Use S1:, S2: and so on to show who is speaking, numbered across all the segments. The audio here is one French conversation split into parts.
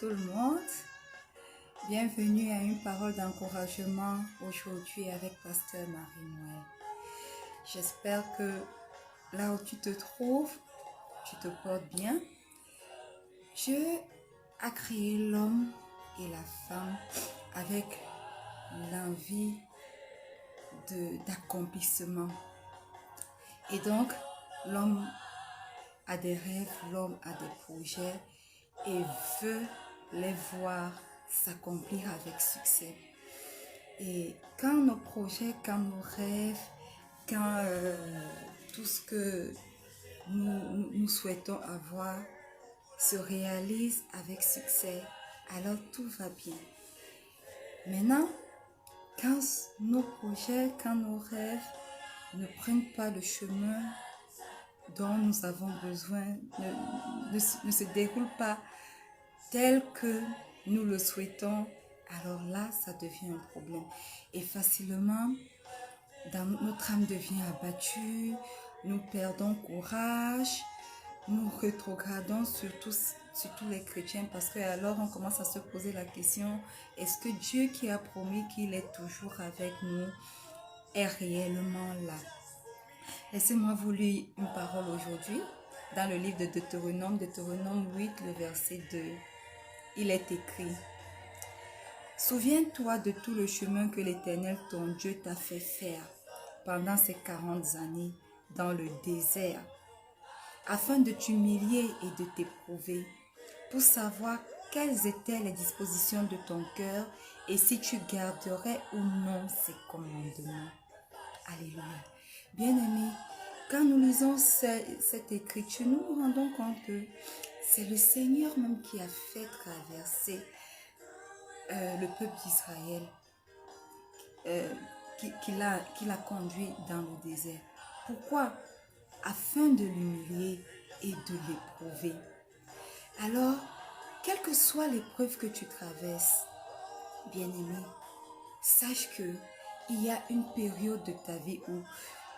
S1: tout le monde. Bienvenue à une parole d'encouragement aujourd'hui avec Pasteur Marie-Noël. J'espère que là où tu te trouves, tu te portes bien. Dieu a créé l'homme et la femme avec l'envie d'accomplissement. Et donc, l'homme a des rêves, l'homme a des projets et veut les voir s'accomplir avec succès. Et quand nos projets, quand nos rêves, quand tout ce que nous souhaitons avoir se réalise avec succès, alors tout va bien. Maintenant, quand nos projets, quand nos rêves ne prennent pas le chemin dont nous avons besoin, ne se déroulent pas tel que nous le souhaitons, alors là, ça devient un problème. Et facilement, notre âme devient abattue, nous perdons courage, nous rétrogradons surtout les chrétiens parce que alors on commence à se poser la question, est-ce que Dieu qui a promis qu'il est toujours avec nous est réellement là? Laissez-moi vous lire une parole aujourd'hui dans le livre de Deutéronome 8, le verset 2. Il est écrit: Souviens-toi de tout le chemin que l'Éternel ton Dieu t'a fait faire pendant ces 40 années dans le désert, afin de t'humilier et de t'éprouver, pour savoir quelles étaient les dispositions de ton cœur et si tu garderais ou non ses commandements. Alléluia. Bien-aimés, quand nous lisons cette écriture, nous nous rendons compte que c'est le Seigneur même qui a fait traverser le peuple d'Israël, qui l'a conduit dans le désert. Pourquoi? Afin de l'humilier et de l'éprouver. Alors, quelle que soit l'épreuve que tu traverses, bien-aimé, sache que il y a une période de ta vie où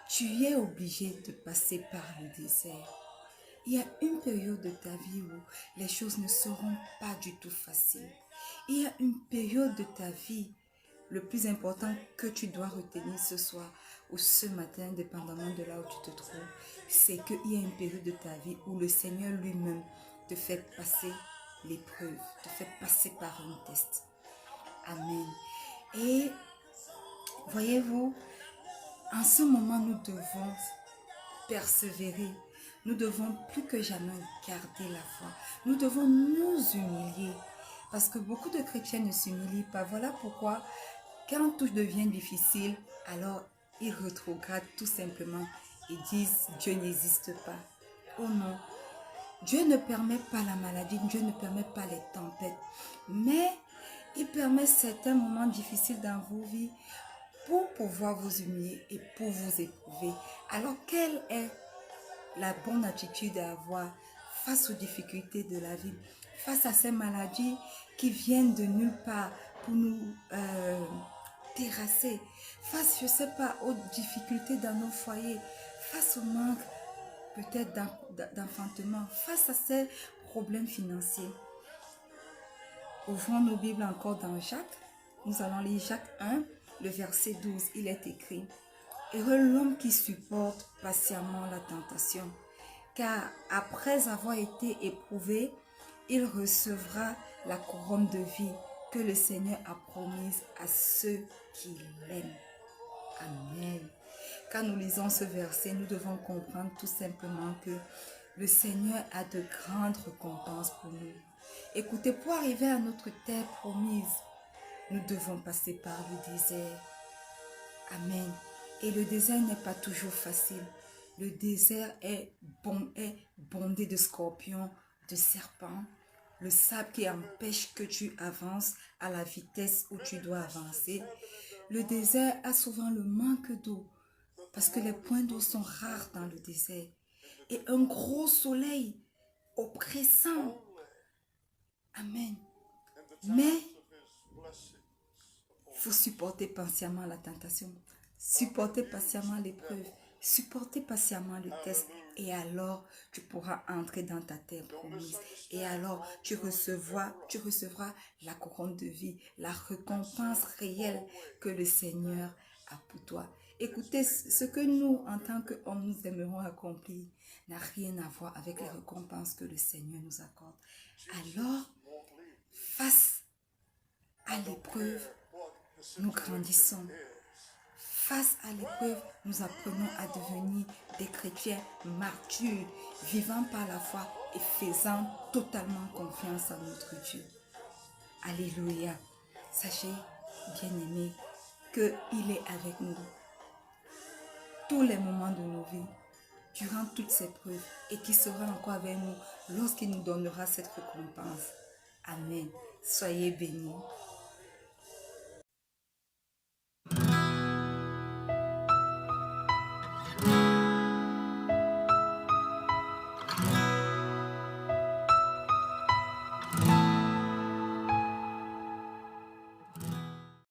S1: tu es obligé de passer par le désert. Il y a une période de ta vie où les choses ne seront pas du tout faciles. Il y a une période de ta vie, le plus important que tu dois retenir ce soir ou ce matin, dépendamment de là où tu te trouves, c'est qu'il y a une période de ta vie où le Seigneur lui-même te fait passer l'épreuve, te fait passer par un test. Amen. Et voyez-vous, en ce moment, nous devons persévérer. Nous devons plus que jamais garder la foi. Nous devons nous humilier. Parce que beaucoup de chrétiens ne s'humilient pas. Voilà pourquoi, quand tout devient difficile, alors ils rétrogradent tout simplement et disent Dieu n'existe pas. Oh non, Dieu ne permet pas la maladie, Dieu ne permet pas les tempêtes. Mais il permet certains moments difficiles dans vos vies pour pouvoir vous humilier et pour vous éprouver. Alors, quelle est la bonne attitude à avoir face aux difficultés de la vie, face à ces maladies qui viennent de nulle part pour nous terrasser, face, je ne sais pas, aux difficultés dans nos foyers, face au manque peut-être d'enfantement, face à ces problèmes financiers. Ouvrons nos Bibles encore dans Jacques. Nous allons lire Jacques 1, le verset 12. Il est écrit: Heureux l'homme qui supporte patiemment la tentation, car après avoir été éprouvé, il recevra la couronne de vie que le Seigneur a promise à ceux qui l'aiment. Amen. Quand nous lisons ce verset, nous devons comprendre tout simplement que le Seigneur a de grandes récompenses pour nous. Écoutez, pour arriver à notre terre promise, nous devons passer par le désert. Amen. Et le désert n'est pas toujours facile. Le désert est bondé de scorpions, de serpents, le sable qui empêche que tu avances à la vitesse où tu dois avancer. Le désert a souvent le manque d'eau parce que les points d'eau sont rares dans le désert. Et un gros soleil oppressant. Amen. Mais il faut supporter patiemment la tentation. Supporter patiemment l'épreuve. supporter patiemment le test et alors tu pourras entrer dans ta terre promise. Et alors tu recevras la couronne de vie, la récompense réelle que le Seigneur a pour toi. Écoutez, ce que nous, en tant qu'hommes, nous aimerons accomplir n'a rien à voir avec les récompenses que le Seigneur nous accorde. Alors, face à l'épreuve, nous grandissons. Face à l'épreuve, nous apprenons à devenir des chrétiens matures, vivant par la foi et faisant totalement confiance à notre Dieu. Alléluia. Sachez, bien-aimés, qu'il est avec nous tous les moments de nos vies, durant toutes ces preuves, et qu'il sera encore avec nous lorsqu'il nous donnera cette récompense. Amen. Soyez bénis.